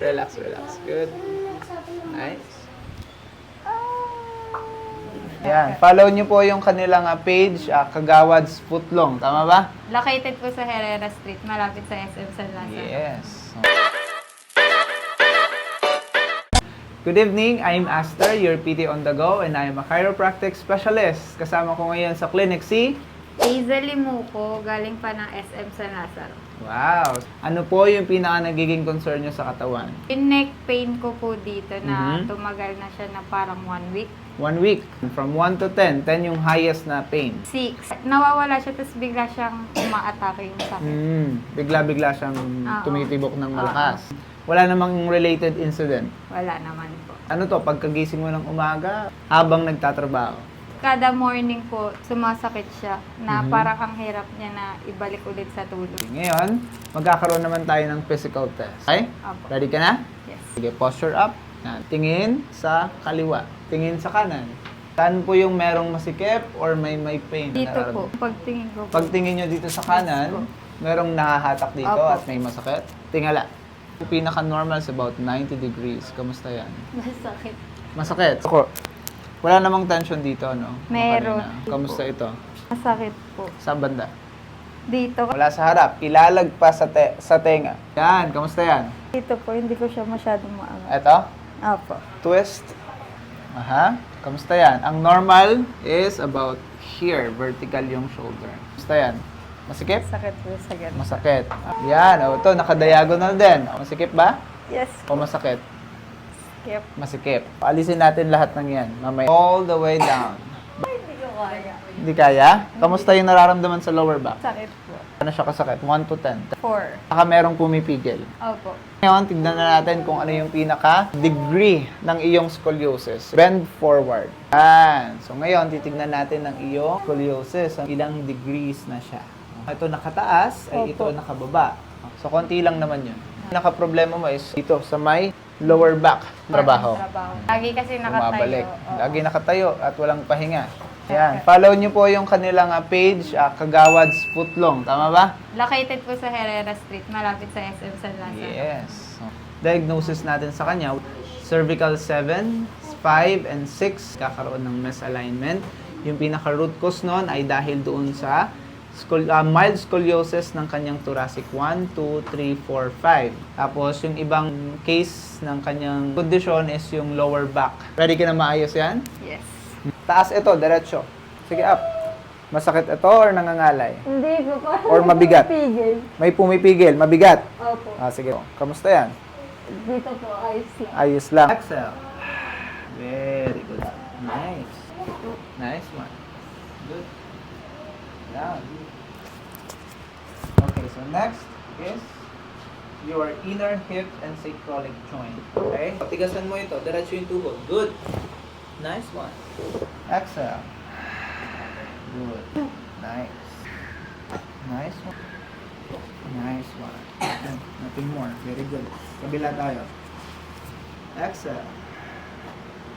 Relax, relax. Good. Nice. Yan. Follow nyo po yung kanilang page, Kagawad's Footlong. Tama ba? Located po sa Herrera Street, malapit sa SM San Lazaro. Yes. Good evening, I'm Aster, your PT on the go, and I'm a chiropractic specialist. Kasama ko ngayon sa clinic si... Hazel Limuco, galing pa ng SM San Lazaro. Wow! Ano po yung pinaka nagiging concern nyo sa katawan? Yung neck pain ko po dito na tumagal na siya na parang 1 week. 1 week. From 1 to 10. 10 yung highest na pain. 6. Nawawala siya, tapos bigla siyang umaatake yung sakit. Bigla-bigla siyang Oo. tumitibok ng malakas. Wala namang related incident. Wala naman po. Ano to, pagkagising mo ng umaga, habang nagtatrabaho? Kada morning po, sumasakit siya na parang ang hirap niya na ibalik ulit sa tulog. Ngayon, magkakaroon naman tayo ng physical test. Okay? Opo. Ready ka na? Yes. Sige, posture up. Yan. Tingin sa kaliwa. Tingin sa kanan. Saan po yung merong masikip or may pain? na Dito po, nararamdaman? pagtingin ko po. Pagtingin nyo dito sa kanan, merong nakahatak dito Opo. at may masakit. Tingala. Yung pinaka-normal is about 90 degrees. Kamusta yan? Masakit. Masakit. Ako, wala namang tension dito, no? Meron. Kanina. Kamusta ito? Masakit po. Sa banda? Dito. Wala sa harap. Ilalag pa sa tenga. Yan. Kamusta yan? Dito po, hindi ko siya masyadong maangat. Eto? Apo. Twist. Aha. Kamusta yan? Ang normal is about here. Vertical yung shoulder. Kamusta yan? Masikip? Sakit po sa ganun. Masakit. Yan. O, ito. Nakadiagonal din. Masikip ba? Yes. O masakit? Skip. Masikip. Paalisin natin lahat ng yan. Mamaya. All the way down. Hindi ko kaya. Hindi kaya? Kamusta yung nararamdaman sa lower back? Sakit po. Ano siya kasakit? 1 to 10. 4. Saka merong pumipigil. Opo. Ngayon, tignan na natin kung ano yung pinaka-degree ng iyong scoliosis. Bend forward. Yan. So ngayon, titignan natin ng iyong scoliosis. Ang ilang degrees na siya. Ito nakataas, ay ito Opo. nakababa. So konti lang naman yun. Naka-problema mo is dito sa may lower back trabaho. Lagi kasi nakatayo. Bumabalik. Oo. Lagi nakatayo at walang pahinga. Yan. Follow nyo po yung kanilang page, Kagawad's Footlong. Tama ba? Located po sa Herrera Street, malapit sa SM San Lazaro. Yes. Diagnosis natin sa kanya, cervical 7, 5, and 6. Kakaroon ng misalignment. Yung pinaka-root cause nun ay dahil doon sa mild scoliosis ng kanyang thoracic 1, 2, 3, 4, 5. Tapos yung ibang case ng kanyang kondisyon is yung lower back. Ready ka na maayos yan? Yes. Taas ito, diretso. Sige, up. Masakit ito or nangangalay? Hindi ko pa. Or mabigat? Pigil. May pumipigil, mabigat. Opo. Sige. Kamusta yan? Dito po, ayos lang. Ayos lang. Exhale. Very good. Nice. Nice one. Good. Down. Okay, so next is your inner hip and sacroiliac joint. Okay? Tigasan mo ito. Diretso yung tuhod. Good. Nice one. Exhale. Good. Nice. Nice one. Nice one. And nothing more. Very good. Kabila tayo. Exhale.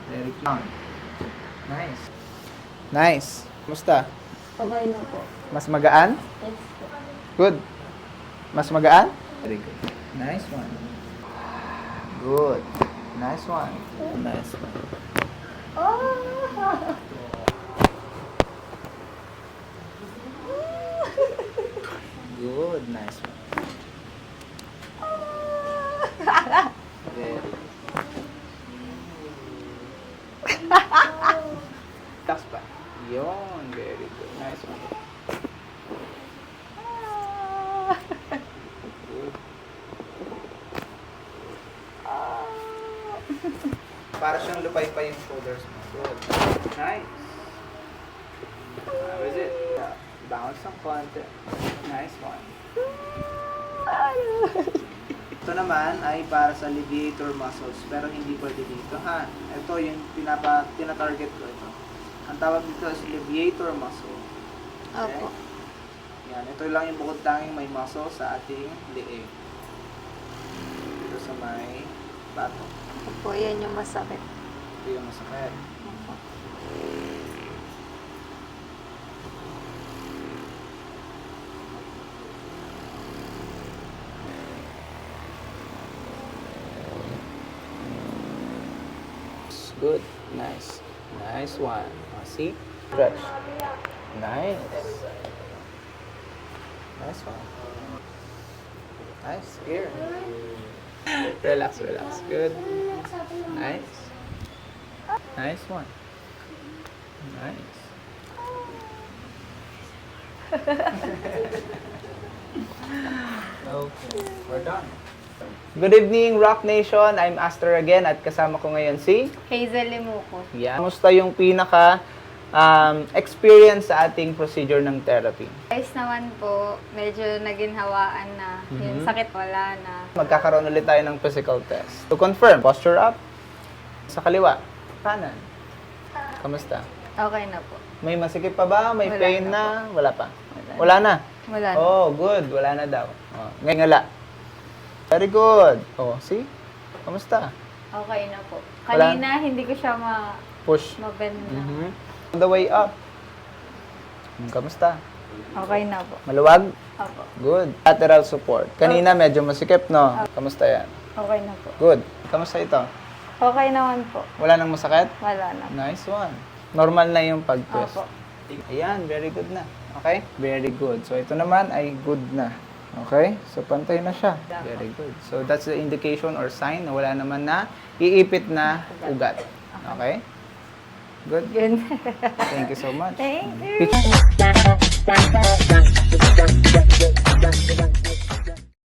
Very good. Nice. Nice. Kumusta? Okay na po. Mas magaan? Yes po. Good. Mas magaan? Very good. Nice one. Good. Nice one. Nice one. Oh! Good. Nice one. Very good. Relax pa. Yun. Very good. Nice one. Good. Para siyang lupay pa yung shoulders mo. Good. Nice. How is it? Yeah. Bounce ng konti. Nice one. Ito naman ay para sa levator muscles, pero hindi pwede dito. Ito yung tina-target ko ito. Ang tawag dito is levator muscle. Okay? Opo. Yan, ito lang yung bukod tanging may muscle sa ating leeg. Dito sa may bato. Opo, yan yung masakit. Ito yung masakit. Opo. good. Nice. Nice one. See? Stretch. Nice. Nice one. Nice. Here. Relax, relax. Good. Nice. Nice one. Nice. Okay, we're done. Good evening, Rock Nation. I'm Aster again at kasama ko ngayon si... Hazel Limuco. Yeah. Kamusta yung pinaka experience sa ating procedure ng therapy? Guys naman po, medyo naginhawaan na. Yung sakit wala na. Magkakaroon ulit tayo ng physical test. To confirm, posture up. Sa kaliwa. Kanan. Kamusta? Okay na po. May masikip pa ba? May Wala pain na na? Wala pa? Wala na? Wala na. Oh, good. Wala na daw. Oh, ngayon ngala. Very good. Oh, see? Kamusta? Okay na po. Wala- Kanina, hindi ko siya Push. ma-bend na. On the way up. Kamusta? Okay na po. Maluwag? Opo. Good. Lateral support. Kanina medyo masikip, no? Kamusta yan? Okay na po. Good. Kamusta ito? Okay naman po. Wala nang masakit? Wala na. Nice one. Normal na yung pag-twist. Opo. Ayan, very good na. Okay? Very good. So, ito naman ay good na. Okay? So, pantay na siya. Very good. So, that's the indication or sign na wala naman na iipit na ugat. Okay? Good? Yun. Thank you so much. Thank you. Picture.